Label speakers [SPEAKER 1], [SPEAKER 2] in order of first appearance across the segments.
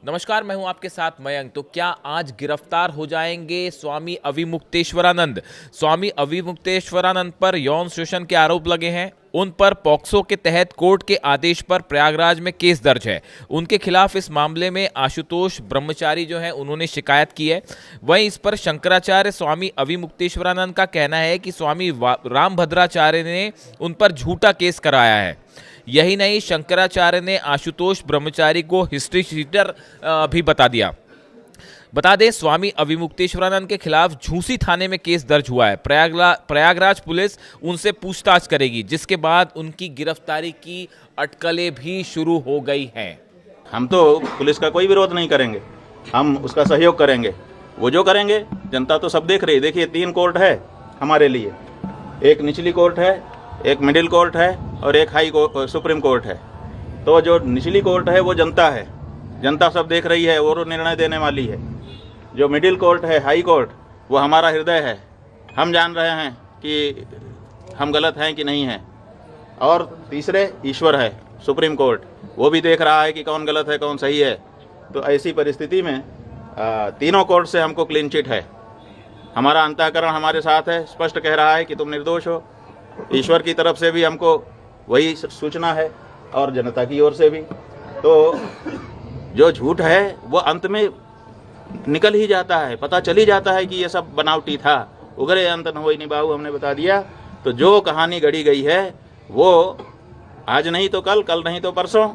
[SPEAKER 1] नमस्कार, मैं हूं आपके साथ मयंक। तो क्या आज गिरफ्तार हो जाएंगे स्वामी अविमुक्तेश्वरानंद? स्वामी अविमुक्तेश्वरानंद पर यौन शोषण के आरोप लगे हैं। उन पर पॉक्सो के तहत कोर्ट के आदेश पर प्रयागराज में केस दर्ज है। उनके खिलाफ इस मामले में आशुतोष ब्रह्मचारी जो है उन्होंने शिकायत की है। वहीं इस पर शंकराचार्य स्वामी अविमुक्तेश्वरानंद का कहना है कि स्वामी रामभद्राचार्य ने उन पर झूठा केस कराया है। यही नहीं, शंकराचार्य ने आशुतोष ब्रह्मचारी को हिस्ट्री शीटर भी बता दिया। बता दें, स्वामी अविमुक्तेश्वरानंद के खिलाफ झूसी थाने में केस दर्ज हुआ है। प्रयागराज पुलिस उनसे पूछताछ करेगी, जिसके बाद उनकी गिरफ्तारी की अटकलें भी शुरू हो गई हैं।
[SPEAKER 2] हम तो पुलिस का कोई विरोध नहीं करेंगे, हम उसका सहयोग करेंगे। वो जो करेंगे जनता तो सब देख रही है। देखिए, 3 कोर्ट है हमारे लिए, एक निचली कोर्ट है, एक मिडिल कोर्ट है और एक सुप्रीम कोर्ट है। तो जो निचली कोर्ट है वो जनता है, जनता सब देख रही है और निर्णय देने वाली है। जो मिडिल कोर्ट है, हाई कोर्ट, वो हमारा हृदय है। हम जान रहे हैं कि हम गलत हैं कि नहीं हैं। और तीसरे ईश्वर है, सुप्रीम कोर्ट, वो भी देख रहा है कि कौन गलत है कौन सही है। तो ऐसी परिस्थिति में तीनों कोर्ट से हमको क्लीन चिट है। हमारा अंतःकरण हमारे साथ है, स्पष्ट कह रहा है कि तुम निर्दोष हो। ईश्वर की तरफ से भी हमको वही सूचना है और जनता की ओर से भी। तो जो झूठ है वो अंत में निकल ही जाता है, पता चल ही जाता है कि ये सब बनावटी था। उगरे अंत न होई निभाऊ, हमने बता दिया। तो जो कहानी गढ़ी गई है वो आज नहीं तो कल, कल नहीं तो परसों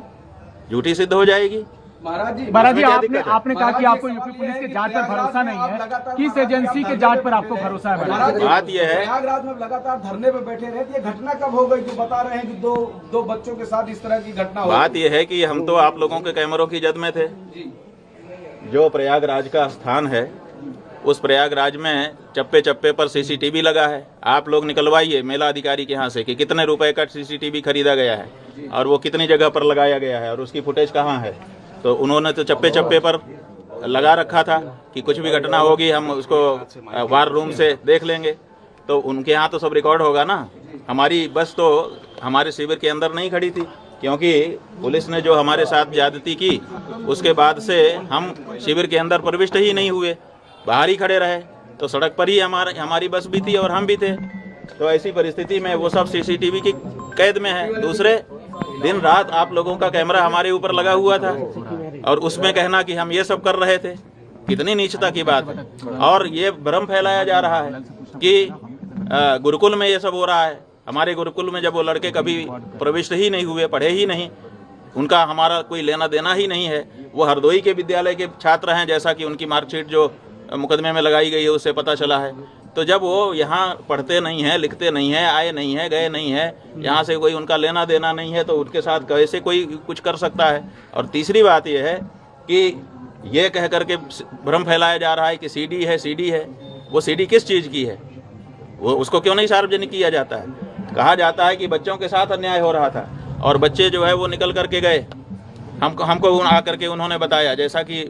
[SPEAKER 2] झूठी सिद्ध हो जाएगी।
[SPEAKER 3] महाराज जी, आपने कहा कि आपको यूपी पुलिस के जांच पर भरोसा नहीं है। किस एजेंसी के जांच पर आपको भरोसा है?
[SPEAKER 2] बात यह है,
[SPEAKER 4] प्रयागराज में लगातार धरने पे बैठे रहे, ये घटना कब हो गई जो बता रहे हैं कि दो बच्चों के साथ इस तरह की घटना हो?
[SPEAKER 2] बात यह है कि हम तो आप लोगों के कैमरों की जद में थे। जो प्रयागराज का स्थान है, उस प्रयागराज में चप्पे चप्पे पर सीसीटीवी लगा है। आप लोग निकलवाइए मेला अधिकारी के यहाँ से कि कितने रुपए का सीसीटीवी खरीदा गया है और वो कितनी जगह पर लगाया गया है और उसकी फुटेज कहाँ है। तो उन्होंने तो चप्पे चप्पे पर लगा रखा था कि कुछ भी घटना होगी हम उसको वार रूम से देख लेंगे। तो उनके यहाँ तो सब रिकॉर्ड होगा ना। हमारी बस तो हमारे शिविर के अंदर नहीं खड़ी थी, क्योंकि पुलिस ने जो हमारे साथ ज्यादती की उसके बाद से हम शिविर के अंदर प्रविष्ट ही नहीं हुए, बाहर ही खड़े रहे। तो सड़क पर ही हमारी बस भी थी और हम भी थे। तो ऐसी परिस्थिति में वो सब सीसीटीवी की कैद में है। दूसरे दिन रात आप लोगों का कैमरा हमारे ऊपर लगा हुआ था और उसमें कहना कि हम ये सब कर रहे थे, कितनी नीचता की बात है। और ये भ्रम फैलाया जा रहा है कि गुरुकुल में ये सब हो रहा है। हमारे गुरुकुल में जब वो लड़के कभी प्रविष्ट ही नहीं हुए, पढ़े ही नहीं, उनका हमारा कोई लेना देना ही नहीं है। वो हरदोई के विद्यालय के छात्र हैं, जैसा कि उनकी मार्कशीट जो मुकदमे में लगाई गई है उससे पता चला है। तो जब वो यहाँ पढ़ते नहीं हैं, लिखते नहीं हैं, आए नहीं हैं, गए नहीं हैं, यहाँ से कोई उनका लेना देना नहीं है, तो उनके साथ कैसे कोई कुछ कर सकता है। और तीसरी बात यह है कि ये कह करके भ्रम फैलाया जा रहा है कि सीडी है, सीडी है। वो सीडी किस चीज़ की है, वो उसको क्यों नहीं सार्वजनिक किया जाता है? कहा जाता है कि बच्चों के साथ अन्याय हो रहा था और बच्चे जो है वो निकल करके गए। हमको आकर के उन्होंने बताया, जैसा कि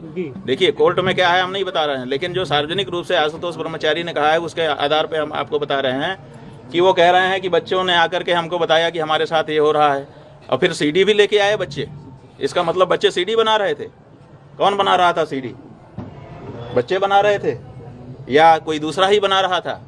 [SPEAKER 2] देखिए कोर्ट में क्या है हम नहीं बता रहे हैं, लेकिन जो सार्वजनिक रूप से आशुतोष ब्रह्मचारी ने कहा है उसके आधार पे हम आपको बता रहे हैं कि वो कह रहे हैं कि बच्चों ने आकर के हमको बताया कि हमारे साथ ये हो रहा है। और फिर सीडी भी लेके आए बच्चे। इसका मतलब बच्चे सीडी बना रहे थे। कौन बना रहा था सीडी? बच्चे बना रहे थे या कोई दूसरा ही बना रहा था?